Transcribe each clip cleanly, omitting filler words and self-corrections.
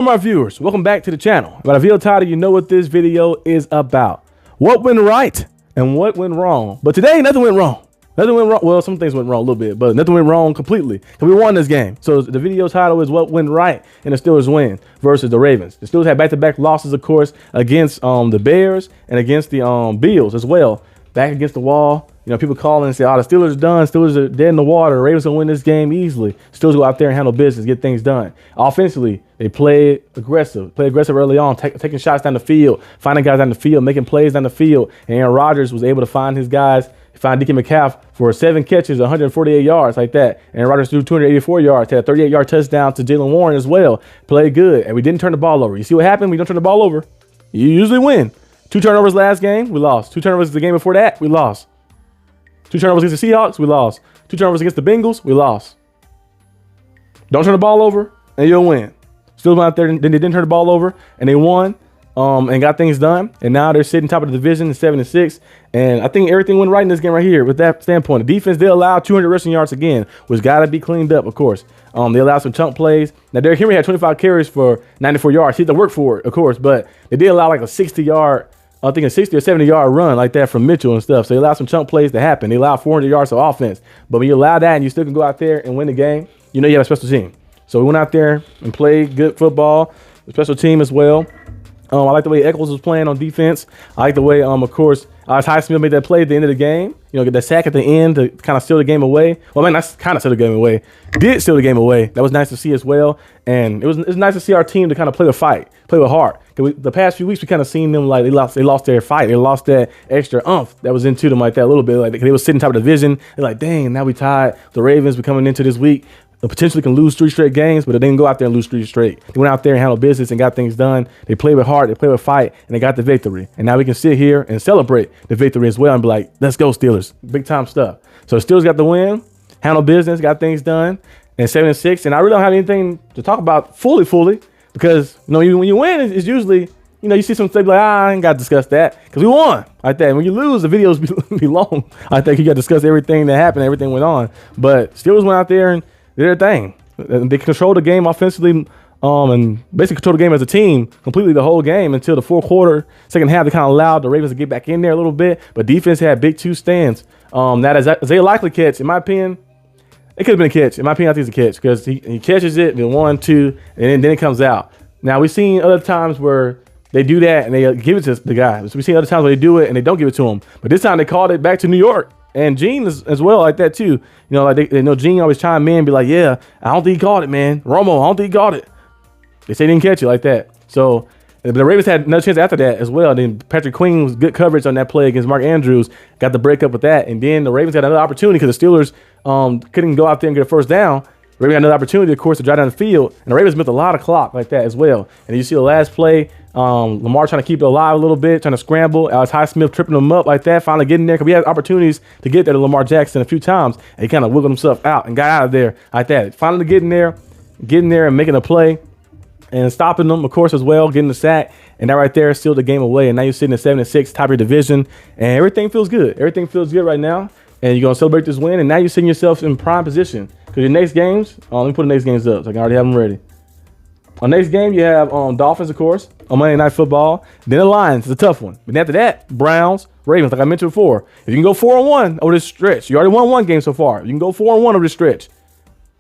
My viewers, welcome back to the channel. By the video title, you know what this video is about. What went right and what went wrong. But today, nothing went wrong. Nothing went wrong. Well, some things went wrong a little bit, but nothing went wrong completely. Because we won this game. So the video title is what went right and the Steelers win versus the Ravens. The Steelers had back-to-back losses, of course, against the Bears and against the Bills as well. Back against the wall. You know, people call and say, oh, the Steelers are done. Steelers are dead in the water. The Ravens will win this game easily. Steelers go out there and handle business, get things done. Offensively, they play aggressive early on, taking shots down the field, finding guys down the field, making plays down the field. And Aaron Rodgers was able to find his guys, find DK Metcalf for 7 catches, 148 yards like that. And Rodgers threw 284 yards, had a 38-yard touchdown to Jalen Warren as well. Played good, and we didn't turn the ball over. You see what happened when you don't turn the ball over? You usually win. 2 turnovers last game, we lost. 2 turnovers the game before that, we lost. 2 turnovers against the Seahawks, we lost. 2 turnovers against the Bengals, we lost. Don't turn the ball over, and you'll win. Still went out there, then they didn't turn the ball over, and they won and got things done. And now they're sitting top of the division, 7-6. And I think everything went right in this game right here with that standpoint. The defense, they allowed 200 rushing yards again, which got to be cleaned up, of course. They allowed some chunk plays. Now, Derrick Henry had 25 carries for 94 yards. He had to work for it, of course, but they did allow like a 60-yard I think a 60 or 70-yard run like that from Mitchell and stuff. So they allowed some chunk plays to happen. They allowed 400 yards of offense. But when you allow that and you still can go out there and win the game, you know you have a special team. So we went out there and played good football, a special team as well. I like the way Eccles was playing on defense. I like the way, of course, Alex Highsmith made that play at the end of the game. You know, get that sack at the end to kind of steal the game away. Well, man, that's kind of steal the game away. Did steal the game away. That was nice to see as well. And it was nice to see our team to kind of play with fight, play with heart. The past few weeks, we kind of seen them like they lost their fight. They lost that extra oomph that was into them like that a little bit. Like they were sitting top of the division. They're like, dang, now we tied. The Ravens were coming into this week. They potentially can lose 3 straight games, but they didn't go out there and lose 3 straight. They went out there and handled business and got things done. They played with heart, they played with fight, and they got the victory. And now we can sit here and celebrate the victory as well and be like, let's go Steelers. Big time stuff. So the Steelers got the win, handled business, got things done, and 7-6. And I really don't have anything to talk about fully because, you know, when you win, it's usually, you know, you see some stuff like, I ain't got to discuss that because we won like that. And when you lose, the videos be long. I think you got to discuss everything that happened, everything went on. But Steelers went out there and did their thing. They controlled the game offensively and basically controlled the game as a team completely the whole game until the fourth quarter. Second half, they kind of allowed the Ravens to get back in there a little bit. But defense had big 2 stands. That is a likely catch. In my opinion, it could have been a catch. In my opinion, I think it's a catch because he catches it, then 1, 2, and then it comes out. Now, we've seen other times where they do that and they give it to the guy. So we've seen other times where they do it and they don't give it to him. But this time they called it back to New York. And Gene as well like that too. You know, like they know Gene always chime in and be like, yeah, I don't think he caught it, man. Romo, I don't think he caught it. They say he didn't catch it like that. So the Ravens had another chance after that as well. Then Patrick Queen was good coverage on that play against Mark Andrews. Got the breakup with that. And then the Ravens had another opportunity because the Steelers couldn't go out there and get a first down. The Ravens had another opportunity, of course, to drive down the field. And the Ravens missed a lot of clock like that as well. And you see the last play, Lamar trying to keep it alive a little bit, trying to scramble. Alex Highsmith tripping him up like that, finally getting there. Because we had opportunities to get there to Lamar Jackson a few times. And he kind of wiggled himself out and got out of there like that. Finally getting there and making a play and stopping them, of course, as well, getting the sack. And that right there sealed the game away. And now you're sitting at 7-6, top of your division. And everything feels good. Everything feels good right now. And you're going to celebrate this win. And now you're setting yourself in prime position. Because your next games, let me put the next games up so I can already have them ready. On next game, you have Dolphins, of course, on Monday Night Football. Then the Lions, it's a tough one. But after that, Browns, Ravens, like I mentioned before. If you can go 4-1 over this stretch, you already won 1 game so far. If you can go 4-1 over this stretch,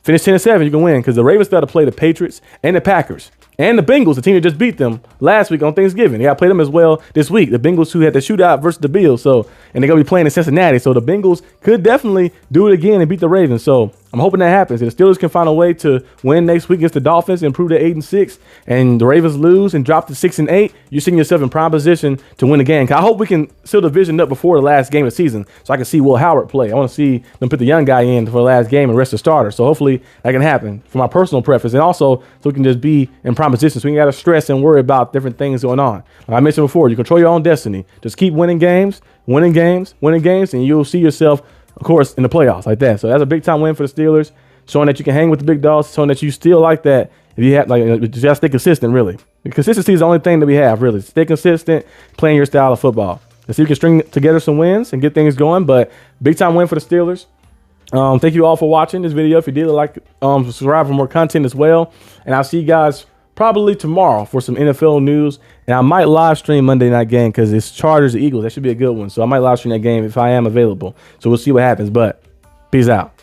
finish 10-7, you can win. Because the Ravens got to play the Patriots and the Packers. And the Bengals, the team that just beat them last week on Thanksgiving. They got to play them as well this week. The Bengals who had the shootout versus the Bills. And they're going to be playing in Cincinnati. So the Bengals could definitely do it again and beat the Ravens. So I'm hoping that happens. If the Steelers can find a way to win next week against the Dolphins and improve to 8-6, and the Ravens lose and drop to 6-8, you're setting yourself in prime position to win the game. I hope we can seal the division up before the last game of the season so I can see Will Howard play. I want to see them put the young guy in for the last game and rest the starter. So hopefully that can happen for my personal preference, and also so we can just be in prime position so we ain't got to stress and worry about different things going on. Like I mentioned before, you control your own destiny. Just keep winning games, and you'll see yourself, of course, in the playoffs like that. So that's a big time win for the Steelers, showing that you can hang with the big dogs, showing that you still like that. If you have, like, you just stay consistent, really. Consistency is the only thing that we have, really. Stay consistent, playing your style of football. Let's see if you can string together some wins and get things going. But big time win for the Steelers. Thank you all for watching this video. If you did, like, subscribe for more content as well. And I'll see you guys probably tomorrow for some NFL news. And I might live stream Monday night game because it's Chargers Eagles. That should be a good one. So I might live stream that game if I am available. So we'll see what happens. But peace out.